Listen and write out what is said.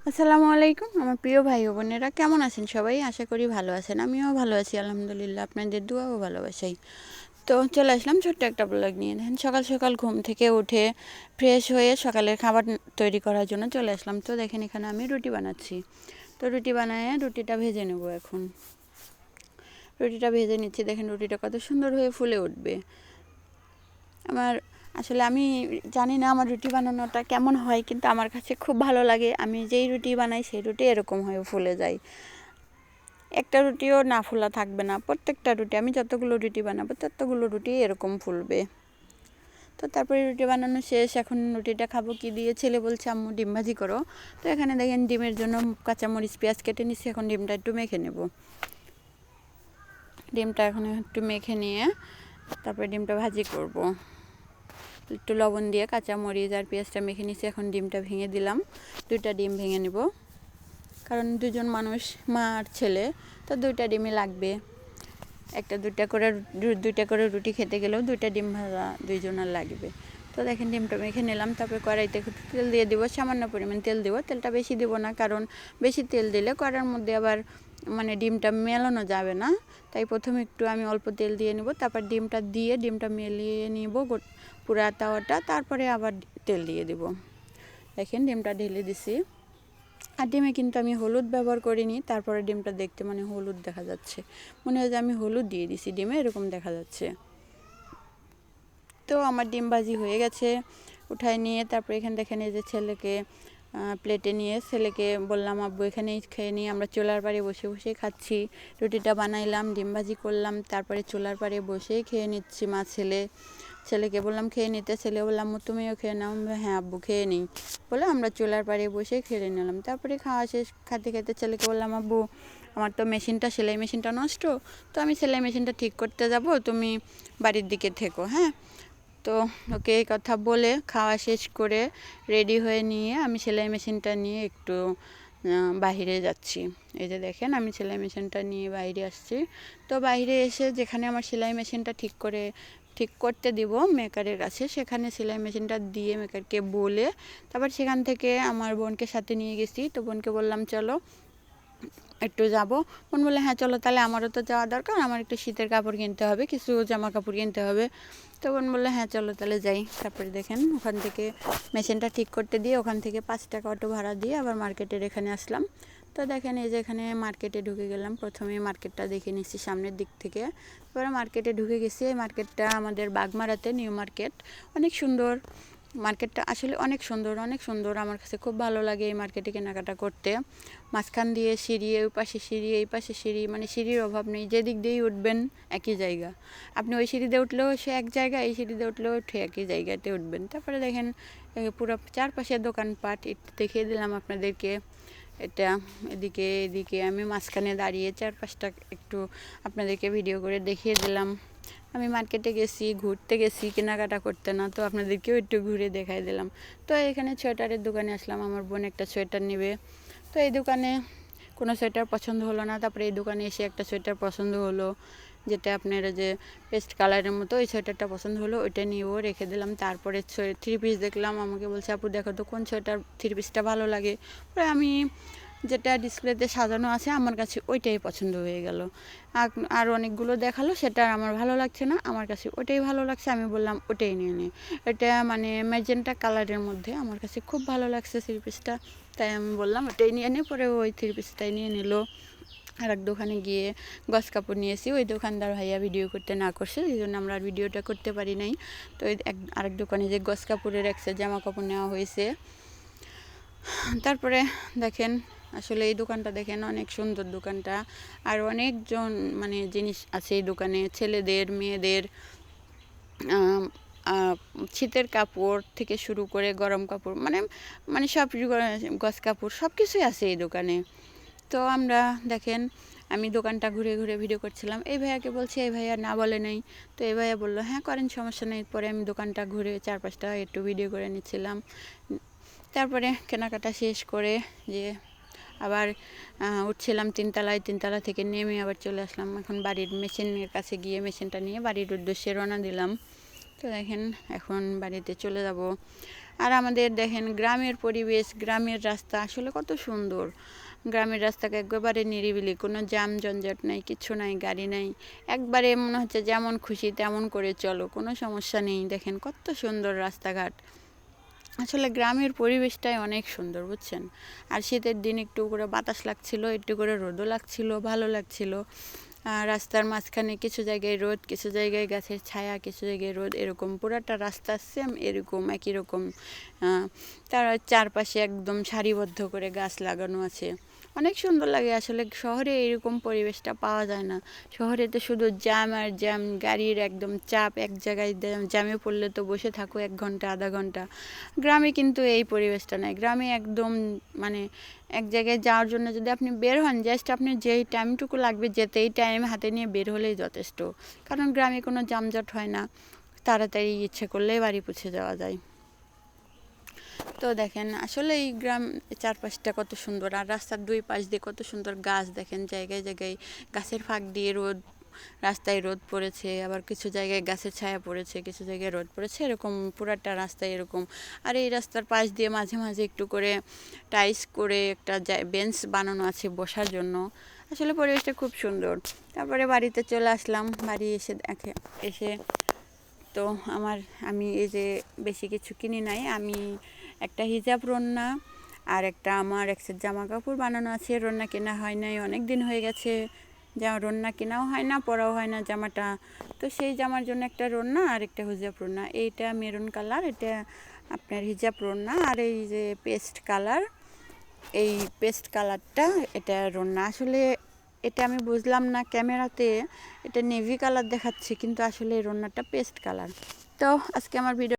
আসসালামু আলাইকুম আমার প্রিয় ভাই ও বোনেরা, কেমন আছেন সবাই? আশা করি ভালো আছেন। আমিও ভালো আছি আলহামদুলিল্লাহ, আপনাদের দোয়া ও ভালোবাসাই। তো চলে আসলাম ছোট্ট একটা ব্লগ নিয়ে। দেখেন সকাল সকাল ঘুম থেকে উঠে ফ্রেশ হয়ে সকালের খাবার তৈরি করার জন্য চলে আসলাম। তো দেখেন এখানে আমি রুটি বানাচ্ছি। তো রুটি বানায় রুটিটা ভেজে নেব। এখন রুটিটা ভেজে নিচ্ছি। দেখেন রুটিটা কত সুন্দর হয়ে ফুলে উঠবে। আসলে আমি জানি না আমার রুটি বানানোটা কেমন হয়, কিন্তু আমার কাছে খুব ভালো লাগে। আমি যেই রুটি বানাই সেই রুটি এরকম হয়ে ফুলে যায়। একটা রুটিও না ফোলা থাকবে না। প্রত্যেকটা রুটি আমি যতগুলো রুটি বানাবো ততগুলো রুটি এরকম ফুলবে। তো তারপরে রুটি বানানো শেষ। এখন রুটিটা খাবো কি দিয়ে? ছেলে বলছে আম্মু ডিম ভাজি করো। তো এখানে দেখেন ডিমের জন্য কাঁচামরিচ পেঁয়াজ কেটে নিচ্ছি। এখন ডিমটা একটু মেখে নেব। ডিমটা এখন একটু মেখে নিয়ে তারপরে ডিমটা ভাজি করব। একটু লবণ দিয়ে কাঁচামরিচ আর পেঁয়াজটা মেখে নিচ্ছি। এখন ডিমটা ভেঙে দিলাম। 2টা ডিম ভেঙে নেব, কারণ 2জন মানুষ, মা আর ছেলে, তো 2টা ডিমই লাগবে। দুইটা করে রুটি খেতে গেলেও 2টা ডিম ভাজা 2জনের লাগবে। তো দেখেন ডিমটা মেখে নিলাম। তারপরে কড়াইতে তেল দিয়ে দিব, সামান্য পরিমাণ তেল দিব। তেলটা বেশি দিব না, কারণ বেশি তেল দিলে কড়াইয়ের মধ্যে আবার ডিমটা মেলানো যাবে না। তাই প্রথমে একটু আমি অল্প তেল দিয়ে নিব, তারপর ডিমটা দিয়ে ডিমটা মেলিয়ে নিব পুরা তাওয়াটা, তারপরে আবার তেল দিয়ে দিব। দেখেন ডিমটা ঢেলে দিছি। আর ডিমে কিন্তু আমি হলুদ ব্যবহার করিনি। তারপরে ডিমটা দেখতে হলুদ দেখা যাচ্ছে, মনে হয় যে আমি হলুদ দিয়ে দিছি ডিমে, এরকম দেখা যাচ্ছে। তো আমার ডিম ভাজি হয়ে গেছে। উঠায় নিয়ে তারপরে এখানে দেখেন এই যে ছেলেকে প্লেটে নিয়ে ছেলেকে বললাম আব্বু এখানেই খেয়ে নিয়ে, আমরা চুলার পাড়ে বসে বসে খাচ্ছি। রুটিটা বানাইলাম, ডিম ভাজি করলাম, তারপরে চুলার পাড়ে বসেই খেয়ে নিচ্ছি। ছেলেকে বললাম খেয়ে নিতে। ছেলে বললাম তুমিও খেয়ে নাও। হ্যাঁ আব্বু খেয়ে নিই বলে আমরা চুলার পাড়ে বসে খেয়ে নিলাম। তারপরে খাওয়া শেষ। খেতে খেতে ছেলেকে বললাম আব্বু আমার তো সেলাই মেশিনটা নষ্ট, তো আমি সেলাই মেশিনটা ঠিক করতে যাব, তুমি বাড়ির দিকে থেকো। হ্যাঁ, তো ওকে এই কথা বলে খাওয়া শেষ করে রেডি হয়ে নিয়ে আমি সেলাই মেশিনটা নিয়ে একটু বাহিরে যাচ্ছি। এই যে দেখেন আমি সেলাই মেশিনটা নিয়ে বাইরে আসছি। তো বাইরে এসে যেখানে আমার সেলাই মেশিনটা ঠিক করতে দিব মেকারের কাছে, সেখানে সেলাই মেশিনটা দিয়ে মেকারকে বলে তারপর সেখান থেকে আমার বোনকে সাথে নিয়ে গেছি। তো বোনকে বললাম চলো একটু যাব। বোন বলে হ্যাঁ চলো তাহলে, আমারও তো যাওয়া দরকার, আমার একটু শীতের কাপড় কিনতে হবে, কিছু জামা কাপড় কিনতে হবে। তো বোন বললে হ্যাঁ চলো তাহলে যাই। তারপরে দেখেন ওখান থেকে মেশিনটা ঠিক করতে দিয়ে ওখান থেকে 5 টাকা অটো ভাড়া দিয়ে আবার মার্কেটের এখানে আসলাম। তো দেখেন এই যে এখানে মার্কেটে ঢুকে গেলাম। প্রথমে মার্কেটটা দেখে নিচ্ছি সামনের দিক থেকে, এবারে মার্কেটে ঢুকে গেছি। এই মার্কেটটা আমাদের বাগমারাতে, নিউ মার্কেট। অনেক সুন্দর মার্কেটটা, আসলে অনেক সুন্দর। আমার কাছে খুব ভালো লাগে এই মার্কেটে কেনাকাটা করতে। মাঝখান দিয়ে সিঁড়ি, ওই পাশে সিঁড়ি, এই পাশে সিঁড়ি, সিঁড়ির অভাব নেই। যেদিক দিয়েই উঠবেন একই জায়গা। আপনি ওই সিঁড়িতে উঠলেও সে এক জায়গা, এই সিঁড়িতে উঠলেও ঠিক একই জায়গাতে উঠবেন। তারপরে দেখেন পুরো চারপাশে দোকানপাট একটু দেখিয়ে দিলাম আপনাদেরকে। এটা এদিকে আমি মাঝখানে দাঁড়িয়ে চারপাশটা একটু আপনাদেরকে ভিডিও করে দেখিয়ে দিলাম। আমি মার্কেটে গেছি, ঘুরতে গেছি, কেনাকাটা করতে না, তো আপনাদেরকেও একটু ঘুরে দেখাই দিলাম। তো এখানে সোয়েটারের দোকানে আসলাম, আমার বোন একটা সোয়েটার নেবে। তো এই দোকানে কোনো সোয়েটার পছন্দ হলো না। তারপরে এই দোকানে এসে একটা সোয়েটার পছন্দ হলো, যেটা আপনার যে পেস্ট কালারের মতো, ওই সোয়েটারটা পছন্দ হলো, ওইটা নিয়েও রেখে দিলাম। তারপরে 3 পিস দেখলাম, আমাকে বলছে আপু দেখো তো কোন সোয়েটার 3 পিসটা ভালো লাগে। পরে আমি যেটা ডিসপ্লেতে সাজানো আছে আমার কাছে ওইটাই পছন্দ হয়ে গেল। আর অনেকগুলো দেখালো, সেটা আমার ভালো লাগছে না, আমার কাছে ওটাই ভালো লাগছে। আমি বললাম ওটাই নিয়ে নিই। এটা ম্যাজেন্টা কালারের মধ্যে আমার কাছে খুব ভালো লাগছে 3 পিসটা, তাই আমি বললাম ওটাই নিয়ে নিই। পরে ওই 3 পিসটাই নিয়ে নিল। আর এক দোকানে গিয়ে গস কাপড় নিয়েছি। ওই দোকানদার ভাইয়া ভিডিও করতে না করছে, এই জন্য আমরা আর ভিডিওটা করতে পারি নাই। তো ওই আরেক দোকানে যে গস কাপড়ের এক সেট জামা কাপড় নেওয়া হয়েছে। তারপরে দেখেন আসলে এই দোকানটা দেখেন অনেক সুন্দর দোকানটা। আর অনেকজন জিনিস আছে এই দোকানে, ছেলেদের, মেয়েদের, শীতের কাপড় থেকে শুরু করে গরম কাপড়, সব গস কাপড় সব কিছুই আছে এই দোকানে। তো আমরা দেখেন আমি দোকানটা ঘুরে ঘুরে ভিডিও করছিলাম। এই ভাইয়াকে বলছি, এই ভাইয়া না বলে নাই। তো এই ভাইয়া বললো হ্যাঁ করেন, সমস্যা নেই। পরে আমি দোকানটা ঘুরে চারপাশটা একটু ভিডিও করে নিচ্ছিলাম। তারপরে কেনাকাটা শেষ করে যে আবার উঠছিলাম 3 তলায়, 3 তলা থেকে নেমে আবার চলে আসলাম এখন বাড়ির মেশিনের কাছে গিয়ে মেশিনটা নিয়ে বাড়ির উদ্দেশ্যে রওনা দিলাম। তো দেখেন এখন বাড়িতে চলে যাব। আর আমাদের দেখেন গ্রামের পরিবেশ, গ্রামের রাস্তা আসলে কত সুন্দর। গ্রামের রাস্তাকে একেবারে নিরিবিলি, কোনো জ্যাম জঞ্জাট নাই, কিচ্ছু নাই, গাড়ি নাই, একবারে মনে হচ্ছে যেমন খুশি তেমন করে চলো, কোনো সমস্যা নেই। দেখেন কত সুন্দর রাস্তাঘাট। আসলে গ্রামের পরিবেশটাই অনেক সুন্দর, বুঝছেন। আর শীতের দিন একটু করে বাতাস লাগছিল, একটু করে রোদও লাগছিল, ভালো লাগছিল। রাস্তার মাঝখানে কিছু জায়গায় রোদ, কিছু জায়গায় গাছের ছায়া, কিছু জায়গায় রোদ, এরকম পুরাটা রাস্তা সেম এরকম একই রকম। তার চারপাশে একদম সারিবদ্ধ করে গাছ লাগানো আছে, অনেক সুন্দর লাগে। আসলে শহরে এরকম পরিবেশটা পাওয়া যায় না। শহরে তো শুধু জ্যাম আর জ্যাম, গাড়ির একদম চাপ, এক জায়গায় জ্যামে পড়লে তো বসে থাকো 1 ঘন্টা আধা ঘন্টা। গ্রামে কিন্তু এই পরিবেশটা নাই। গ্রামে একদম মানে এক জায়গায় যাওয়ার জন্য যদি আপনি বের হন, জাস্ট আপনি যেই টাইমটুকু লাগবে যেতে, এই টাইম হাতে নিয়ে বের হলেই যথেষ্ট। কারণ গ্রামে কোনো যানজট হয় না, তাড়াতাড়ি ইচ্ছে করলেই বাড়ি পৌঁছে যাওয়া যায়। তো দেখেন আসলে এই গ্রাম চারপাশটা কত সুন্দর, আর রাস্তার 2 পাশ দিয়ে কত সুন্দর গাছ। দেখেন জায়গায় জায়গায় গাছের ফাঁক দিয়ে রোদ, রাস্তায় রোদ পড়েছে, আবার কিছু জায়গায় গাছের ছায়া পড়েছে, কিছু জায়গায় রোদ পড়েছে, এরকম পুরাটা রাস্তায় এরকম। আর এই রাস্তার পাশ দিয়ে মাঝে মাঝে একটু করে টাইলস করে একটা বেঞ্চ বানানো আছে বসার জন্য। আসলে পরিবেশটা খুব সুন্দর। তারপরে বাড়িতে চলে আসলাম। বাড়ি এসে তো আমি এই যে বেশি কিছু কিনি নাই। আমি একটা হিজাব রন্না আর একটা আমার এক সেট জামা কাপড় বানানো আছে। রন্না কেনা হয় নাই, অনেক দিন হয়ে গেছে। রন্না কেনাও হয় না, পরাও হয় না জামাটা। তো সেই জামার জন্য একটা রন্না আর একটা হিজাব রন্না। এইটা মেরুন কালার, এটা আপনার হিজাব রন্না। আর এই যে পেস্ট কালার, এই পেস্ট কালারটা এটা রন্না। আসলে এটা আমি বুঝলাম না, ক্যামেরাতে এটা নেভি কালার দেখাচ্ছে, কিন্তু আসলে এই রন্নাটা পেস্ট কালার। তো আজকে আমার ভিডিও